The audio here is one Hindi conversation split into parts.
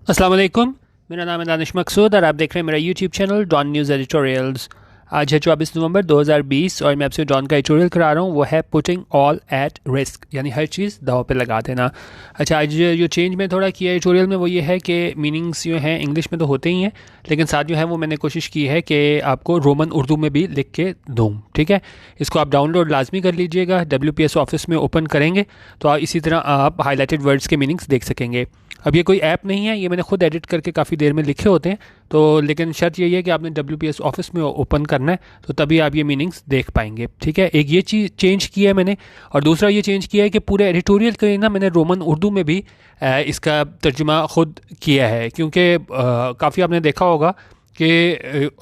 अस्सलाम वालेकुम। मेरा नाम है दानिश मकसूद और आप देख रहे हैं मेरा YouTube channel Dawn News editorials. आज है 24 नवंबर 2020 और मैं आपसे डॉन का एडिटोरियल करा रहा हूँ। वो है पुटिंग ऑल एट रिस्क, यानी हर चीज़ दाव पे लगा देना। अच्छा, आज जो चेंज मैं थोड़ा किया एडिटोरियल में वो ये है कि मीनिंग्स जो हैं इंग्लिश में तो होते ही हैं, लेकिन साथ जो है वो मैंने कोशिश की है कि आपको रोमन उर्दू में भी लिख के दूँ। ठीक है, इसको आप डाउनलोड लाजमी कर लीजिएगा। WPS ऑफिस में ओपन करेंगे तो इसी तरह आप हाईलाइटेड वर्ड्स के मीनिंग्स देख सकेंगे। अब ये कोई ऐप नहीं है, ये मैंने खुद एडिट करके काफ़ी देर में लिखे होते हैं, तो लेकिन शर्त यही है कि आपने WPS ऑफिस में ओपन करना है, तो तभी आप ये मीनिंग्स देख पाएंगे। ठीक है, एक ये चीज़ चेंज किया है मैंने, और दूसरा ये चेंज किया है कि पूरे एडिटोरियल के ना मैंने रोमन उर्दू में भी इसका तर्जुमा खुद किया है, क्योंकि काफ़ी आपने देखा होगा कि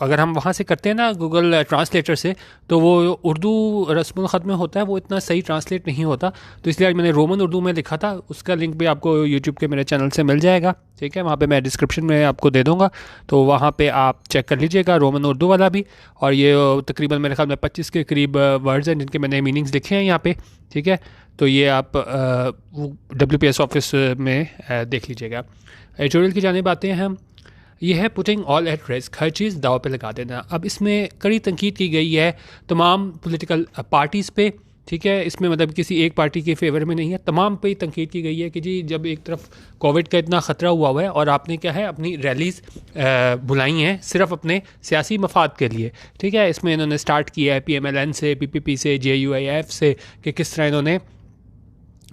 अगर हम वहाँ से करते हैं ना गूगल ट्रांसलेटर से, तो वो उर्दू रस्मुल ख़त में होता है, वो इतना सही ट्रांसलेट नहीं होता। तो इसलिए आज मैंने रोमन उर्दू में लिखा था, उसका लिंक भी आपको यूट्यूब के मेरे चैनल से मिल जाएगा। ठीक है, वहाँ पे मैं डिस्क्रिप्शन में आपको दे दूँगा, तो वहाँ पे आप चेक कर लीजिएगा रोमन उर्दू वाला भी। और ये तकरीबन मेरे ख्याल में 25 के करीब वर्ड्स हैं जिनके मैंने मीनिंग्स लिखे हैं यहाँ पे। ठीक है, तो ये आप WPS ऑफिस में देख लीजिएगा। एडिटोरियल की जानिब आते हैं हम। ये है पुटिंग ऑल एट रिस्क, हर चीज़ दाव पे लगा देना। अब इसमें कड़ी तनकीद की गई है तमाम पॉलिटिकल पार्टीज़ पे। ठीक है, इसमें मतलब किसी एक पार्टी के फेवर में नहीं है, तमाम पे ही तनकीद की गई है कि जी जब एक तरफ कोविड का इतना ख़तरा हुआ है और आपने क्या है अपनी रैलीज़ बुलाई हैं सिर्फ अपने सियासी मफाद के लिए। ठीक है, इसमें इन्होंने स्टार्ट किया है PMLN से, PPP से, JUIF से, कि किस तरह इन्होंने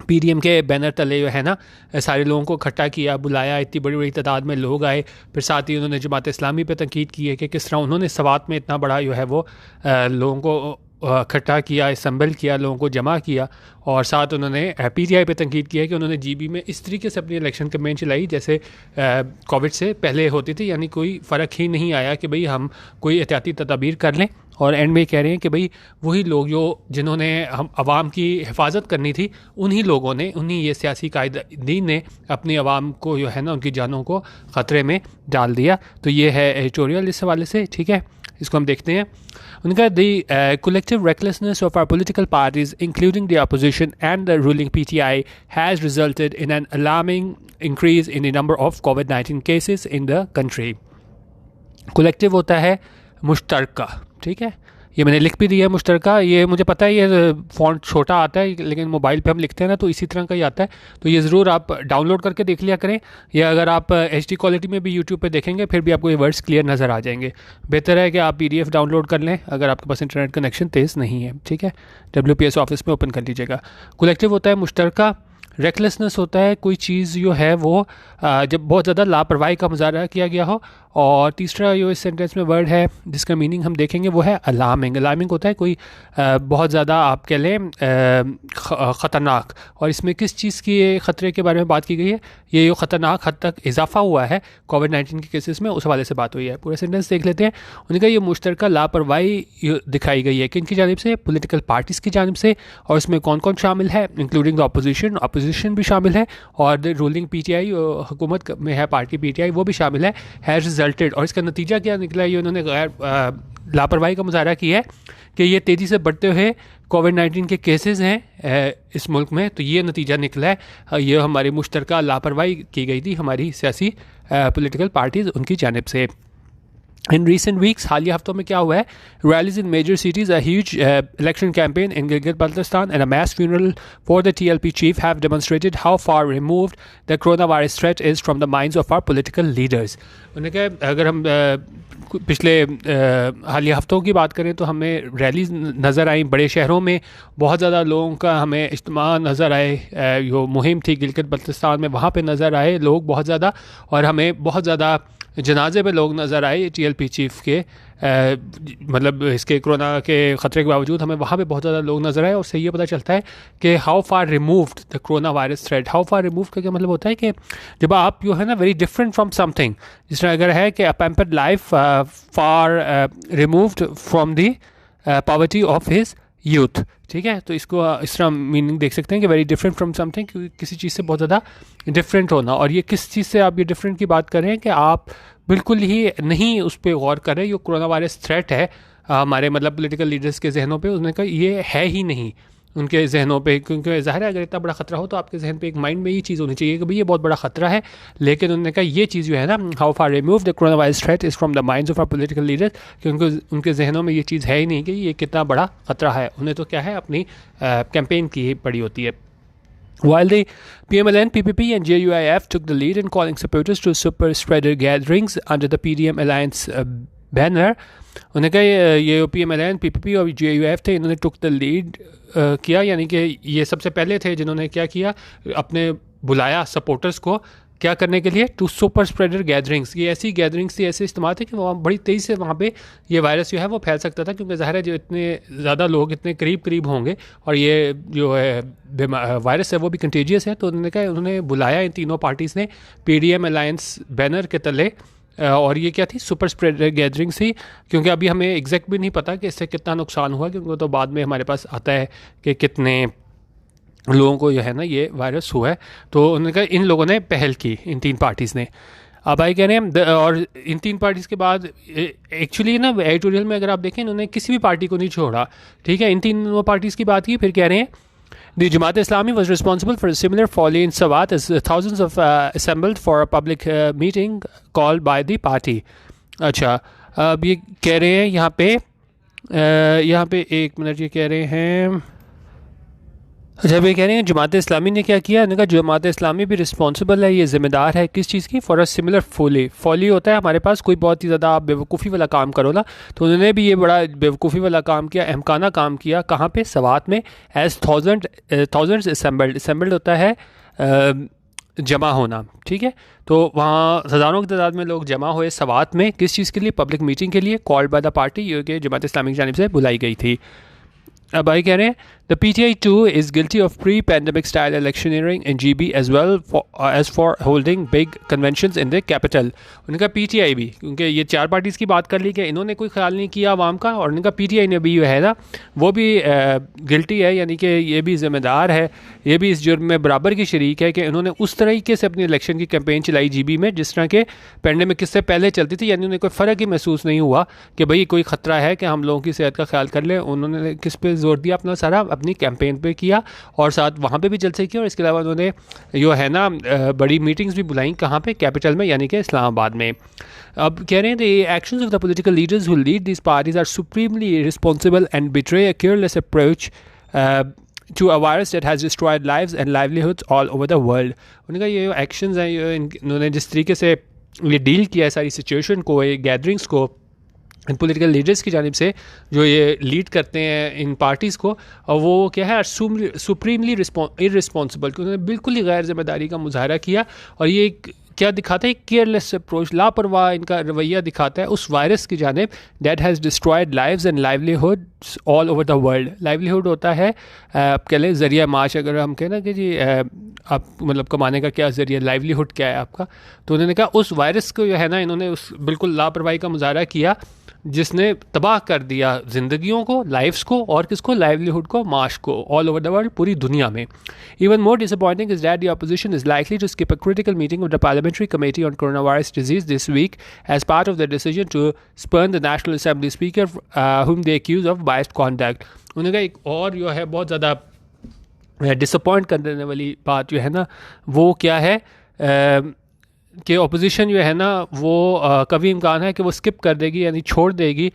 PDM के बैनर तले जो है ना सारे लोगों को इकट्ठा किया, बुलाया, इतनी बड़ी बड़ी तादाद में लोग आए। फिर साथ ही उन्होंने जमात इस्लामी पे तनकीद की है कि किस तरह उन्होंने सवात में इतना बड़ा जो है वो लोगों को इकट्ठा किया, असम्बल किया, लोगों को जमा किया। और साथ उन्होंने PTI पे तनकीद किया कि उन्होंने GB में इस तरीके से अपनी इलेक्शन कैंपेन चलाई जैसे कोविड से पहले होती थी, यानी कोई फ़र्क ही नहीं आया कि भाई हम कोई एहतियाती तदाबीर कर लें। और एंड में कह रहे हैं कि भाई वही लोग जो जिन्होंने हम आवाम की हिफाजत करनी थी, उन्हीं लोगों ने, उन्हीं ये सियासी कायदीन ने अपनी आवाम को जो है ना उनकी जानों को ख़तरे में डाल दिया। तो ये है एडिटोरियल इस हवाले से। ठीक है, इसको हम देखते हैं। उनका the collective recklessness of our political parties, including the opposition and the ruling PTI, has resulted in an alarming increase in the number of COVID-19 cases in the country. Collective होता है मुश्तरका। ठीक है, ये मैंने लिख भी दिया है मुश्तरका। ये मुझे पता है ये फ़ॉन्ट छोटा आता है, लेकिन मोबाइल पे हम लिखते हैं ना तो इसी तरह का ही आता है। तो ये ज़रूर आप डाउनलोड करके देख लिया करें, या अगर आप HD क्वालिटी में भी यूट्यूब पे देखेंगे फिर भी आपको ये वर्ड्स क्लियर नज़र आ जाएंगे। बेहतर है कि आप PDF डाउनलोड कर लें अगर आपके पास इंटरनेट कनेक्शन तेज़ नहीं है। ठीक है, WPS ऑफिस में ओपन कर लीजिएगा। कलेक्टिव होता है मुश्तरका। रेकलेसनेस होता है कोई चीज़ जो है वो जब बहुत ज़्यादा लापरवाही का मुजाहरा किया गया हो। और तीसरा जो इस सेंटेंस में वर्ड है जिसका मीनिंग हम देखेंगे वो है अलार्मिंग। अलार्मिंग होता है कोई बहुत ज़्यादा आप कह लें ख़तरनाक। और इसमें किस चीज़ की ख़तरे के बारे में बात की गई है, ये जो ख़तरनाक हद तक इजाफा हुआ है COVID-19 के केसेस में, उस हवाले से बात हुई है। पूरा सेंटेंस देख लेते हैं। उनका ये मुश्तरका लापरवाही दिखाई गई है किन की जानिब से, पॉलिटिकल पार्टीज़ की जानिब से। और इसमें कौन कौन शामिल है, इंक्लूडिंग द अपोजिशन भी शामिल है, और द रूलिंग PTI हुकूमत में है पार्टी PTI वो भी शामिल है। रिजल्टेड, और इसका नतीजा क्या निकला है, ये उन्होंने गैर लापरवाही का मुजाहरा किया है कि ये तेज़ी से बढ़ते हुए COVID-19 के केसेस हैं इस मुल्क में। तो ये नतीजा निकला है, ये हमारी मुश्तरका लापरवाही की गई थी हमारी सियासी पॉलिटिकल पार्टीज़ उनकी जानिब से। In recent weeks, हालिया हफ्तों में क्या हुआ है, rallies in major cities, a huge election campaign in Gilgit-Baltistan and a mass funeral for the TLP chief have demonstrated how far removed the coronavirus threat is from the minds of our political leaders. उन्होंने कहा अगर हम पिछले हालिया हफ्तों की बात करें तो हमें रैलीज नज़र आई बड़े शहरों में, बहुत ज़्यादा लोगों का हमें इज्तिमा नज़र आए। जो मुहिम थी गिलगित बल्तिस्तान में वहाँ पे नज़र आए लोग बहुत ज़्यादा, और हमें बहुत ज़्यादा जनाजे पे लोग नज़र आए TLP चीफ के। मतलब इसके कोरोना के ख़तरे के बावजूद हमें वहाँ पे बहुत ज़्यादा लोग नज़र आए। और उससे ये पता चलता है कि how far removed the corona virus threat. How far remove का क्या मतलब होता है कि जब आप जो है ना वेरी डिफरेंट फ्राम समथिंग, जिस तरह अगर है कि a pampered life far removed from the poverty of his youth. ठीक है, तो इसको इस तरह मीनिंग देख सकते हैं कि वेरी डिफरेंट फ्रॉम समथिंग, किसी चीज़ से बहुत ज़्यादा डिफरेंट होना। और ये किस चीज़ से आप ये डिफरेंट की बात कर रहे हैं कि आप बिल्कुल ही नहीं उस पर गौर कर रहे। ये कोरोना वायरस थ्रेट है हमारे मतलब पॉलिटिकल लीडर्स के जहनों पे, उसने कहा ये है ही नहीं। उनके जहनों पे, क्योंकि ज़ाहिर है अगर इतना बड़ा ख़तरा हो तो आपके जहन पे एक माइंड में ये चीज़ होनी चाहिए कि भाई ये बहुत बड़ा ख़तरा है। लेकिन उन्होंने कहा ये चीज़ जो है ना, how far remove the corona virus threat is from the minds of our political leaders, क्योंकि उनके जहनों में ये चीज़ है ही नहीं कि ये कितना बड़ा ख़तरा है। उन्हें तो क्या है, अपनी कैंपेन की ही पड़ी होती है। While the PMLN, PPP and JUIF took the lead in calling supporters to super spreader gatherings under the PDM Alliance banner, उन्होंने कहा ये PMLN, PPP और JUIF थे, इन्होंने took the lead किया, यानी कि ये सबसे पहले थे जिन्होंने क्या किया, अपने बुलाया सपोर्टर्स को क्या करने के लिए, टू सुपर स्प्रेडर गैदरिंग्स। ये ऐसी गैदरिंग्स थी, ऐसे इस्तेमाल थे कि वहाँ बड़ी तेज़ी से वहाँ पे ये वायरस जो है वो फैल सकता था, क्योंकि ज़ाहिर है जो इतने ज़्यादा लोग इतने करीब करीब होंगे और ये जो है वायरस है वो भी कंटेजियस है। तो उन्होंने कहा, उन्होंने बुलाया इन तीनों पार्टीज़ ने PDM अलायंस बैनर के तले, और ये क्या थी, सुपर स्प्रेडर गैदरिंग्स थी। क्योंकि अभी हमें एग्जैक्ट भी नहीं पता कि इससे कितना नुकसान हुआ, क्योंकि तो बाद में हमारे पास आता है कि कितने लोगों को जो है ना ये वायरस हुआ है। तो उन्होंने कहा इन लोगों ने पहल की, इन तीन पार्टीज़ ने। अब आई कह रहे हैं और इन तीन पार्टीज़ के बाद एक्चुअली ना एडिटोरियल में अगर आप देखें, इन्होंने किसी भी पार्टी को नहीं छोड़ा, ठीक है। इन तीन पार्टीज़ की बात की, फिर कह रहे हैं The Jamaat Islami was responsible for a similar folly in Sawat as thousands of assembled for a public meeting called by the party. अच्छा, अब ये कह रहे हैं यहाँ पे एक मिनट, ये कह रहे हैं, अच्छा ये कह रहे हैं जमात इस्लामी ने क्या किया। इन्होंने कहा जमात इस्लामी भी रिस्पॉन्सिबल है, ये ज़िम्मेदार है किस चीज़ की, फॉर अ सिमिलर फॉली होता है हमारे पास कोई बहुत ही ज़्यादा आप बेवकूफ़ी वाला काम करो ना, तो उन्होंने भी ये बड़ा बेवकूफ़ी वाला काम किया, अहमकाना काम किया। कहाँ पे, सवात में। एज थाउजेंड्स असम्बल्ड होता है जमा होना, ठीक है। तो वहाँ हज़ारों की तादाद में लोग जमा हुए सवात में, किस चीज़ के लिए, पब्लिक मीटिंग के लिए, कॉल्ड बाय द पार्टी, ये कि जमात इस्लामी की जानिब से बुलाई गई थी। अब आगे कह रहे हैं the PTI too is guilty of pre-pandemic style electioneering in GB as well as for holding big conventions in the capital। उनका PTI भी, क्योंकि ये चार पार्टीज़ की बात कर ली कि इन्होंने कोई ख्याल नहीं किया आवाम का, और उनका PTI ने भी है ना वो भी गिल्टी है, यानी कि ये भी ज़िम्मेदार है, ये भी इस जुर्म में बराबर की शरीक है कि इन्होंने उस तरीके से अपनी इलेक्शन की कैंपेन चलाई GB में जिस तरह के पैंडेमिक इससे पहले चलती थी। यानी उन्हें कोई फ़र्क ही महसूस नहीं हुआ कि भाई कोई ख़तरा है कि हम लोगों की सेहत का ख्याल कर लें। उन्होंने किस पे जोर दिया, अपना सारा अपनी कैंपेन पे किया, और साथ वहाँ पे भी जलसे किए, और इसके अलावा उन्होंने जो है ना बड़ी मीटिंग्स भी बुलाई, कहाँ पे, कैपिटल में, यानी कि इस्लामाबाद में। अब कह रहे हैं the actions of the political leaders who lead this parties are supremely responsible and betray a careless approach to a virus that has destroyed lives and livelihoods all over the world। उनका ये एक्शंस हैं, इन्होंने जिस तरीके से ये डील किया है सारी सिचुएशन को, ये गैदरिंग्स को, इन पॉलिटिकल लीडर्स की जानिब से जो ये लीड करते हैं इन पार्टीज़ को, और वो क्या है, सुप्रीमली इररिस्पॉन्सिबल, उन्होंने बिल्कुल ही गैर जिम्मेदारी का मुजाहरा किया। और ये क्या दिखाता है, केयरलेस अप्रोच, लापरवाह इनका रवैया दिखाता है उस वायरस की जानिब that has destroyed lives and livelihoods all over the world. Livelihood होता है आप कह लें ज़रिया माश, अगर हम कहें ना कि जी आप मतलब कमाने का क्या ज़रिया, लाइवलीहुड क्या है आपका। तो उन्होंने कहा उस वायरस को जो है ना, इन्होंने उस बिल्कुल लापरवाही का मुजाहरा किया जिसने तबाह कर दिया ज़िंदगियों को, लाइफ्स को, और किसको, लाइवलीहुड को, माश को, ऑल ओवर द वर्ल्ड, पूरी दुनिया में। Even more disappointing is that the opposition is likely to skip a critical meeting of the parliamentary committee on coronavirus disease this week as part of the decision to spurn the national assembly speaker whom they accuse of biased conduct. उन्होंने कहा एक और जो है बहुत ज़्यादा डिसअपॉइंट करने वाली बात जो है ना वो क्या है कि अपोजिशन जो है ना वो कभी इम्कान है कि वो स्किप कर देगी, यानी छोड़ देगी,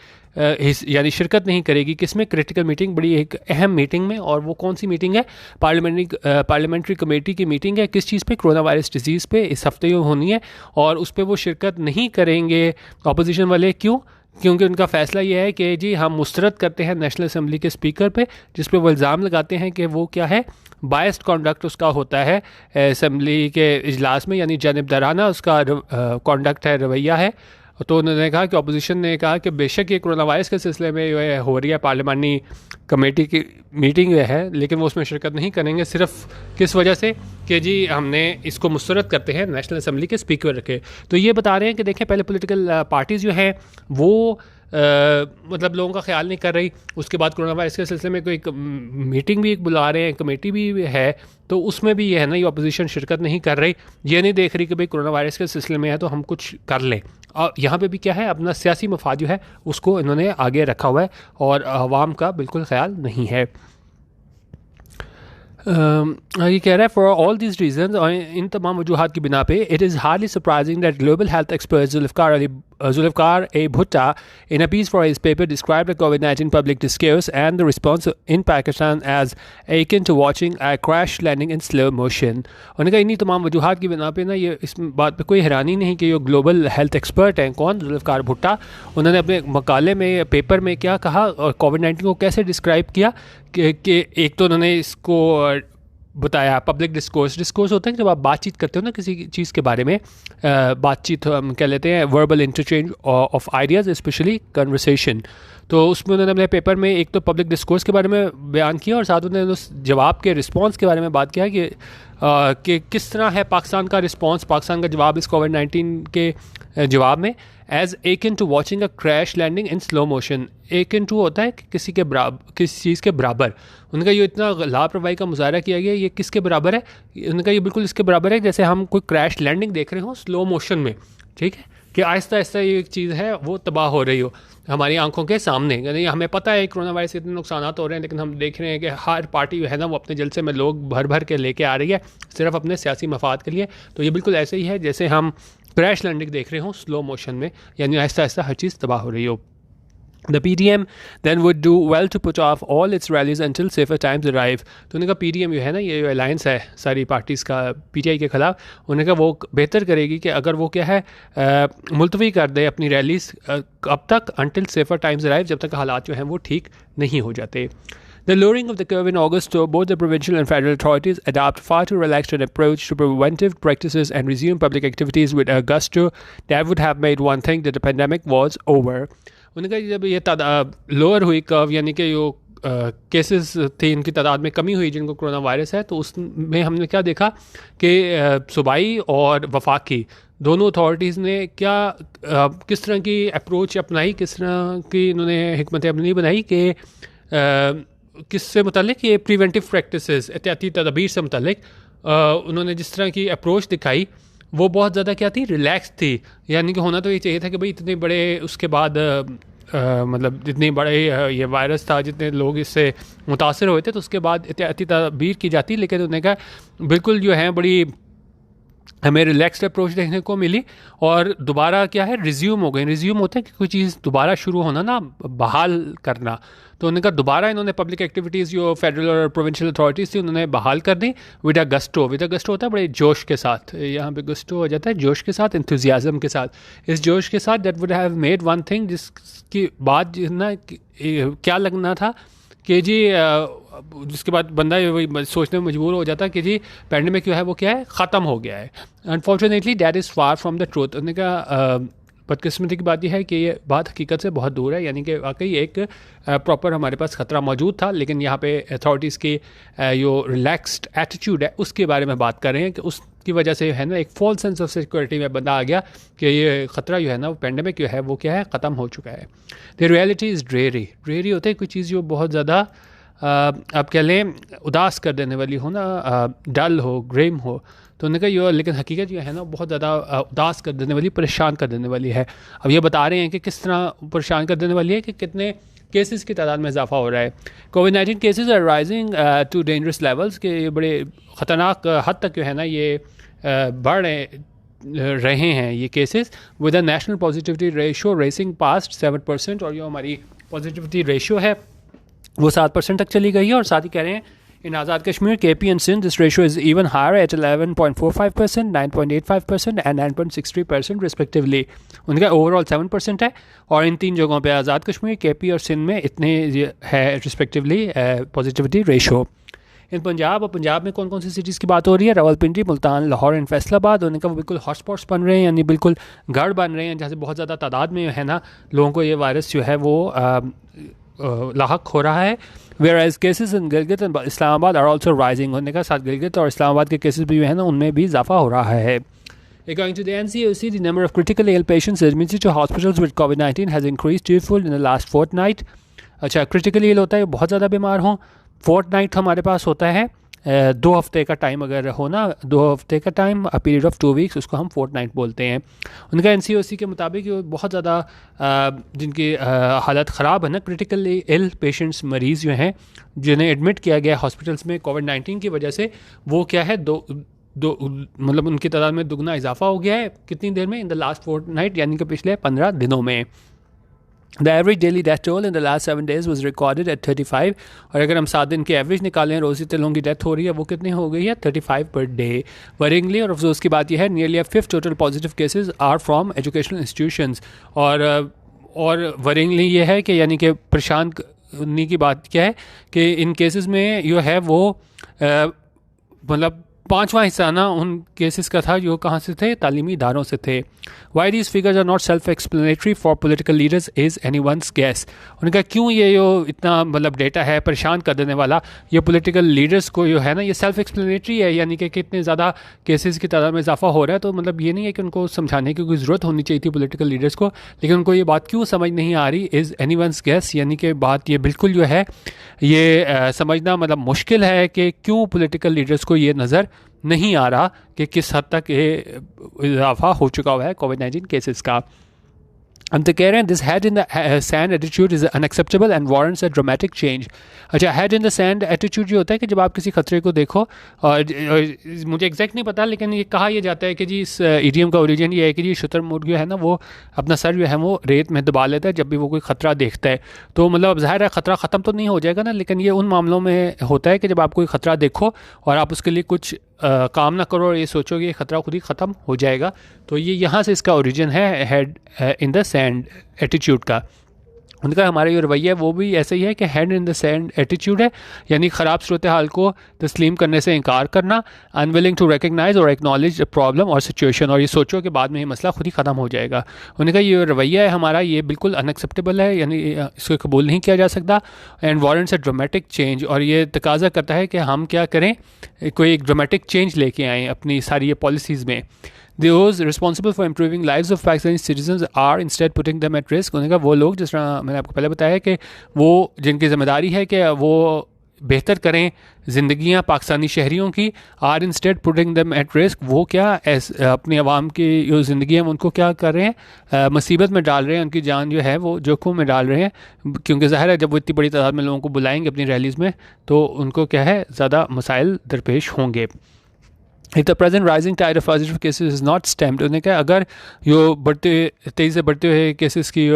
यानी शिरकत नहीं करेगी किसमें, क्रिटिकल मीटिंग, बड़ी एक अहम मीटिंग में। और वो कौन सी मीटिंग है, पार्लियामेंट्री कमेटी की मीटिंग है, किस चीज़ पे, कोरोना वायरस डिजीज़ पे, इस हफ्ते होनी है, और उस पर वो शिरकत नहीं करेंगे अपोजिशन वाले। क्यों? क्योंकि उनका फ़ैसला ये है कि जी हम मुस्तरद करते हैं नेशनल असम्बली के स्पीकर पे, जिस पे वो इल्ज़ाम लगाते हैं कि वो क्या है, बायस्ड कॉन्डक्ट उसका होता है असम्बली के इजलास में, यानी जानिबदाराना उसका कॉन्डक्ट है, रवैया है। तो उन्होंने कहा कि अपोजिशन ने कहा कि बेशक ये कोरोना वायरस के सिलसिले में हो रही है पार्लियामानी कमेटी की मीटिंग है, लेकिन वो उसमें शिरकत नहीं करेंगे, सिर्फ किस वजह से कि जी हमने इसको मुस्तरद करते हैं नेशनल असम्बली के स्पीकर रखे। तो ये बता रहे हैं कि देखें पहले पॉलिटिकल पार्टीज़ जो हैं वो मतलब लोगों का ख्याल नहीं कर रही, उसके बाद कोरोना वायरस के सिलसिले में कोई मीटिंग भी बुला रहे हैं, कमेटी भी है, तो उसमें भी ये है ना ये अपोजिशन शिरकत नहीं कर रही, ये नहीं देख रही कि भाई कोरोना वायरस के सिलसिले में है तो हम कुछ कर लें। और यहाँ पे भी क्या है, अपना सियासी मफाद जो है उसको इन्होंने आगे रखा हुआ है और आवाम का बिल्कुल ख्याल नहीं है। ये कह रहा है फॉर ऑल दीज रीजन और इन तमाम वजूहात की बिना पे it is hardly surprising that global health expert Zulfiqar A Bhutta in a piece for his paper described the COVID-19 public discourse and the response in Pakistan as akin to watching a crash landing in slow motion. उन्होंने कहा इन्हीं तमाम वजूहात की बिना पे ना ये इस बात पे कोई हैरानी नहीं कि ये ग्लोबल हेल्थ एक्सपर्ट हैं कौन जुल्फ़िकार भुट्टा उन्होंने अपने मकाले में पेपर में क्या कहा और कोविड-19 को कैसे डिस्क्राइब किया कि एक तो उन्होंने इसको बताया पब्लिक डिस्कोर्स होता है कि जब आप बातचीत करते हो ना किसी चीज़ के बारे में बातचीत हम कह लेते हैं verbal interchange of ideas specially conversation तो उसमें उन्होंने अपने पेपर में एक तो पब्लिक डिस्कोर्स के बारे में बयान किया और साथ उन्होंने उस जवाब के रिस्पांस के बारे में बात किया कि किस तरह है पाकिस्तान का रिस्पांस पाकिस्तान का जवाब इस कोविड-19 के जवाब में as akin to watching a crash landing in slow motion akin to होता है कि किसी चीज़ के बराबर उनका ये इतना लापरवाही का मुजाहरा किया गया ये किसके बराबर है उनका ये बिल्कुल इसके बराबर है जैसे हम कोई क्रैश लैंडिंग देख रहे हो स्लो मोशन में ठीक है कि आहिस्ता आहिस्ता ये एक चीज़ है वो तबाह हो रही हो हमारी आंखों के सामने यानी हमें पता है कोरोना वायरस से इतने नुकसान हो रहे हैं लेकिन हम देख रहे हैं कि हर पार्टी है ना वो अपने जलसे में लोग भर भर के लेके आ रही है सिर्फ अपने सियासी मफाद के लिए तो ये बिल्कुल ऐसे ही है जैसे हम क्रैश लैंडिंग देख रहे हों स्लो मोशन में यानी आहिस्ता आहिस्ता हर चीज़ तबाह हो रही हो The PDM then would do well to put off all its rallies until safer times arrive. तो उन्होंने कहा PDM जो है ना ये अलायंस है सारी पार्टीज़ का PTI के ख़िलाफ़ उन्होंने कहा वो बेहतर करेगी कि अगर वो क्या है मुलतवी कर दे अपनी रैलीज़ अब तक until safer times arrive जब तक हालात जो हैं वो ठीक नहीं हो जाते. The lowering of the curve in August saw both the provincial and federal authorities adopt far too relaxed an approach to preventive practices and resume public activities with a gusto that would have made one think that the pandemic was over. उन्होंने कहा जब ये लोअर हुई कर्व यानी कि जो केसेस थे इनकी तादाद में कमी हुई जिनको कोरोना वायरस है तो उसमें हमने क्या देखा कि सूबाई और वफाकी दोनों अथॉरिटीज़ ने क्या किस तरह की अप्रोच अपनाई किस तरह की इन्होंने हिकमत अमली बनाई कि किससे मुतल्लिक ये प्रिवेंटिव प्रैक्टिसेस एहतियाती तदबीर से मुतल्लिक उन्होंने जिस तरह की अप्रोच दिखाई वो बहुत ज़्यादा क्या थी रिलैक्स थी यानी कि होना तो ये चाहिए था कि भाई इतने बड़े उसके बाद मतलब जितने बड़े ये वायरस था जितने लोग इससे मुतासर हुए थे तो उसके बाद एहतियाती तदबीर की जाती लेकिन उन्होंने कहा बिल्कुल जो है बड़ी हमें रिलैक्स्ड अप्रोच देखने को मिली और दोबारा क्या है रिज्यूम हो गई रिज्यूम होता है कि कोई चीज़ दोबारा शुरू होना ना बहाल करना तो उन्होंने कहा दोबारा इन्होंने पब्लिक एक्टिविटीज़ जो फेडरल और प्रोविंशियल अथॉरिटीज़ थी उन्होंने बहाल कर दी विद अ गस्टो होता है बड़े जोश के साथ यहाँ पे गस्टो हो जाता है जोश के साथ इंथुजियाज़म के साथ इस जोश के साथ that would have made one thing जिसकी बात ना क्या लगना था कि जी जिसके बाद बंदा वही सोचने में मजबूर हो जाता कि जी पैंडेमिक जो है वो क्या है ख़त्म हो गया है unfortunately that is far from the truth उन्होंने कहा बदकिस्मती की बात यह है कि ये बात हकीकत से बहुत दूर है यानी कि वाकई एक प्रॉपर हमारे पास ख़तरा मौजूद था लेकिन यहाँ पे अथॉरिटीज़ की जो रिलैक्स्ड एटीट्यूड है उसके बारे में बात कर रहे हैं कि उसकी वजह से है ना एक फॉल्स सेंस ऑफ सिक्योरिटी में बंदा आ गया कि ये ख़तरा जो है ना वो पैंडेमिक जो है वो क्या है ख़त्म हो चुका है द रियलिटी इज़ ड्रेरी होता है कोई चीज़ जो बहुत ज़्यादा आप कह लें उदास कर देने वाली हो ना डल हो ग्रेम हो तो उन्होंने कहा ये लेकिन हकीकत जो है ना बहुत ज़्यादा उदास कर देने वाली परेशान कर देने वाली है अब ये बता रहे हैं कि किस तरह परेशान कर देने वाली है कि कितने केसेस की तादाद में इजाफा हो रहा है कोविड-19 cases are rising to dangerous levels के ये बड़े ख़तरनाक हद तक जो है ना ये बढ़ रहे हैं ये cases with a national positivity ratio racing past 7% और जो हमारी पॉजिटिविटी रेशो है वो 7% तक चली गई है और साथ ही कह रहे हैं in Azad Kashmir KP and Sindh this ratio is even higher at 11.45%, 9.85% and 9.63% respectively उनका ओवरऑल 7% है और इन तीन जगहों पे आज़ाद कश्मीर KP और सिंध में इतने है रिस्पेक्टिवली पॉजिटिविटी रेशो इन पंजाब में कौन कौन सी सिटीज़ की बात हो रही है रावलपिंडी मुल्तान लाहौर एंड फैसलाबाद उन्होंने कहा वो बिल्कुल हॉटस्पॉट्स बन रहे हैं यानी बिल्कुल गढ़ बन रहे हैं जहाँ से बहुत ज़्यादा तादाद में है ना लोगों को ये वायरस जो है वो लाहक हो रहा है whereas cases in Gilgit and Islamabad are also rising उन्होंने कहा साथ गिलगित और इस्लामाबाद के केसेस भी हैं ना उनमें भी इजाफा हो रहा है According to the NCOC, the number of critically ill patients admitted to hospitals with COVID-19 has increased twofold in the last fortnight. अच्छा critically ill होता है बहुत ज़्यादा बीमार हों fortnight हमारे पास होता है 2 हफ्ते का टाइम अगर हो ना, 2 हफ्ते का time, a period of 2 weeks, उसको हम फोर्टनाइट बोलते हैं। उनका एनसीओसी के मुताबिक ये बहुत ज़्यादा जिनकी हालत ख़राब है ना, क्रिटिकली इल पेशेंट्स, मरीज़ जो हैं जिन्हें एडमिट किया गया है हॉस्पिटल्स में कोविड-19 की वजह से, वो क्या है, दो दो मतलब उनकी तादाद में दुगना इजाफा हो गया है। कितनी देर में? इन द लास्ट फोर्टनाइट, यानी कि पिछले 15 दिनों में। The average daily death toll in the last 7 days was recorded at 35। और अगर हम 7 दिन के एवरेज निकालें, रोज़ी लोगों की डेथ हो रही है, वो कितनी हो गई है? 35 पर डे। वरिंगली और अफसोस की बात यह है, nearly 5 total positive cases are from educational institutions. और वरिंगली ये है कि यानी कि परेशान करने की बात क्या है कि इन केसेस में जो है वो मतलब 5वां हिस्सा ना उन केसेस का था जो कहाँ से थे? तालीमी इदारों से थे। Why these figures are not self explanatory for political leaders is anyone's guess. उनका क्यों ये जो इतना मतलब डेटा है परेशान कर देने वाला, ये पोलिटिकल लीडर्स को जो है ना, ये सेल्फ एक्सप्लेनेटरी है, यानी कि कितने ज़्यादा केसेस की तादाद में इजाफा हो रहा है। तो मतलब ये नहीं है कि उनको समझाने की कोई ज़रूरत होनी चाहिए थी पोलिटिकल लीडर्स को, लेकिन उनको ये बात क्यों समझ नहीं आ रही? इज़ एनी वंस गैस, यानी कि बात ये बिल्कुल जो है ये समझना मतलब मुश्किल है कि क्यों पोलिटिकल लीडर्स को ये नज़र नहीं आ रहा कि किस हद तक ये इजाफा हो चुका हुआ है कोविड-19 केसेस का। हम तो कह रहे हैं this head in the sand attitude is unacceptable and warrants a dramatic change. अच्छा, head in the sand attitude ये होता है कि जब आप किसी खतरे को देखो, और मुझे एग्जैक्ट नहीं पता, लेकिन ये कहा यह जाता है कि जी इस इडियम का ओरिजिन ये है कि जी शुतुरमुर्ग जो है ना, वो अपना सर जो है वो रेत में दबा लेता है जब भी वो कोई खतरा देखता है। तो मतलब अब ज़ाहिर है खतरा ख़त्म तो नहीं हो जाएगा ना, लेकिन ये उन मामलों में होता है कि जब आप कोई खतरा देखो और आप उसके लिए कुछ काम ना करो और ये सोचो कि ये ख़तरा खुद ही ख़त्म हो जाएगा। तो ये यहाँ से इसका ओरिजिन है, head in the sand attitude का। उनका हमारा जो रवैया है वो भी ऐसा ही है कि head in the sand attitude है, यानी ख़राब सूरत हाल को तस्लीम करने से इनकार करना, अनविलिंग टू रिकग्नाइज और एक्नॉलेज प्रॉब्लम और सिचुएशन, और ये सोचो कि बाद में ये मसला खुद ही ख़त्म हो जाएगा। उनका ये रवैया है हमारा, ये बिल्कुल अनएक्सेप्टेबल है, यानी इसको कबूल नहीं किया जा सकता। And warrants a dramatic change, और ये तकाजा करता है कि हम क्या करें, कोई एक ड्रामेटिक चेंज लेके आएँ अपनी सारी ये पॉलिसीज़ में। Those responsible for improving lives of Pakistani citizens are instead putting them at risk। उन्होंने कहा वो लोग, जिस तरह मैंने आपको पहले बताया कि वो जिनकी ज़िम्मेदारी है कि वो बेहतर करें ज़िंदगियाँ पाकिस्तानी शहरियों की, are instead putting them at risk, वो क्या अपनी आवाम की जो ज़िंदगी है उनको क्या कर रहे हैं, मुसीबत में डाल रहे हैं, उनकी जान जो है वो जोखिम में डाल रहे हैं। क्योंकि ज़ाहिर है जब वो इतनी बड़ी तादाद में लोगों को बुलाएंगे अपनी रैलीज़ में, तो उनको क्या है, ज़्यादा मसाइल दरपेश होंगे। If the present rising tide of positive cases is not stemmed, उन्होंने कहा अगर जो तेज़ी से बढ़ते हुए केसेस की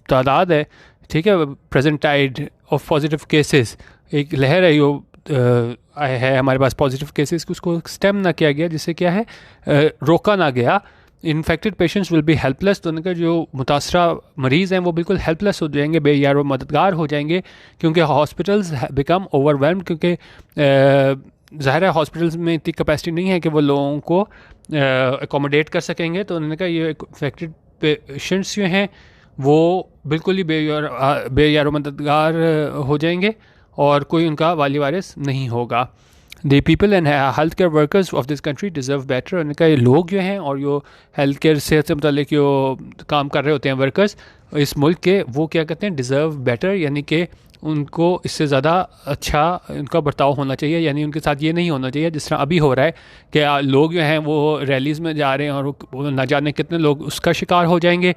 तादाद है, ठीक है, present tide of positive cases, एक लहर है जो है हमारे पास पॉजिटिव केसेस की, उसको स्टेम ना किया गया, जिससे क्या है रोका ना गया, infected patients will be helpless. तो उनका जो मुतासरा मरीज़ हैं वो बिल्कुल हेल्पलेस हो जाएंगे, बेयार व मददगार हो जाएंगे, क्योंकि हॉस्पिटल्स बिकम ओवरवेल्म्ड, क्योंकि ज़ाहिर है हॉस्पिटल्स में इतनी कैपेसिटी नहीं है कि वो लोगों को अकोमोडेट कर सकेंगे। तो उन्होंने कहा ये इन्फेक्टेड पेशेंट्स जो हैं वो बिल्कुल ही बेयार मददगार हो जाएंगे और कोई उनका वाली वारिस नहीं होगा। The people and health care workers of this country deserve better. उनका ये लोग जो हैं और जो हेल्थ केयर सेहत से मतलब जो काम कर रहे होते हैं वर्कर्स इस मुल्क के, वो क्या कहते हैं, डिज़र्व बेटर, यानी कि उनको इससे ज़्यादा अच्छा उनका बर्ताव होना चाहिए। यानी उनके साथ ये नहीं होना चाहिए जिस तरह अभी हो रहा है कि लोग जो हैं वो रैलीज़ में जा रहे हैं और ना जाने कितने लोग उसका शिकार हो जाएंगे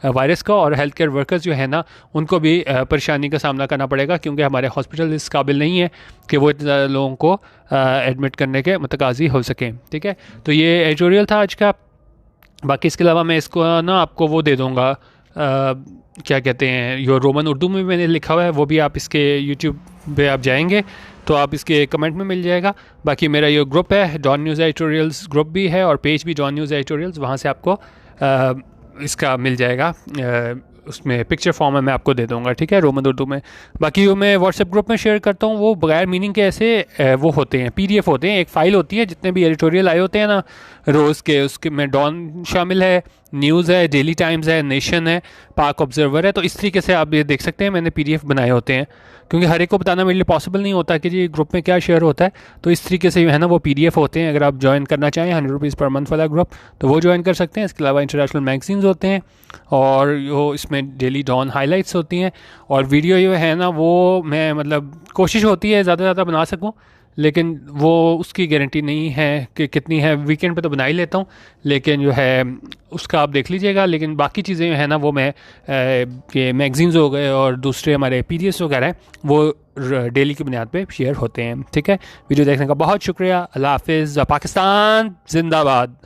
वायरस का, और हेल्थ केयर वर्कर्स जो है ना उनको भी परेशानी का सामना करना पड़ेगा, क्योंकि हमारे हॉस्पिटल इस काबिल नहीं है कि वो इतने ज़्यादा लोगों को एडमिट करने के मुतकाज़ी हो सकें। ठीक है, तो ये एडिटोरियल था आज का। बाकी इसके अलावा मैं इसको ना आपको वो दे दूँगा, क्या कहते हैं, यो रोमन उर्दू में मैंने लिखा हुआ है, वो भी आप इसके यूट्यूब पे आप जाएंगे तो आप इसके कमेंट में मिल जाएगा। बाकी मेरा ये ग्रुप है, डॉन न्यूज़ एडिटोरियल्स ग्रुप भी है, और पेज भी डॉन न्यूज़ एडिटोरियल्स, वहाँ से आपको इसका मिल जाएगा, उसमें पिक्चर फॉर्म में मैं आपको दे दूँगा। ठीक है, रोमन उर्दू में। बाकी वो मैं व्हाट्सएप ग्रुप में शेयर करता हूँ, वो बगैर मीनिंग के ऐसे वो होते हैं, PDF होते हैं, एक फ़ाइल होती है, जितने भी एडिटोरियल आए होते हैं ना रोज़ के, उसके में डॉन शामिल है, न्यूज़ है, डेली टाइम्स है, नेशन है, पाक ऑब्जर्वर है। तो इस तरीके से आप ये देख सकते हैं, मैंने PDF बनाए होते हैं, क्योंकि हर एक को बताना मेरे लिए पॉसिबल नहीं होता कि जी ग्रुप में क्या शेयर होता है। तो इस तरीके से जो है ना वो PDF होते हैं। अगर आप ज्वाइन करना चाहें 100 रुपीज़ पर मंथ वाला ग्रुप, तो वो ज्वाइन कर सकते हैं। इसके अलावा इंटरनेशनल मैगजीन्स होते हैं, और जो इसमें डेली डॉन हाइलाइट्स होती हैं, और वीडियो जो है ना वो मैं मतलब कोशिश होती है ज़्यादा से ज़्यादा बना सकूँ, लेकिन वो उसकी गारंटी नहीं है कि कितनी है। वीकेंड पे तो बना ही लेता हूँ, लेकिन जो है उसका आप देख लीजिएगा। लेकिन बाकी चीज़ें जो है ना वो मैं के मैगजीन्स हो गए और दूसरे हमारे पीडीएफ वगैरह हैं वो डेली की बुनियाद पे शेयर होते हैं। ठीक है, वीडियो देखने का बहुत शुक्रिया। अल्लाह हाफिज़। पाकिस्तान जिंदाबाद।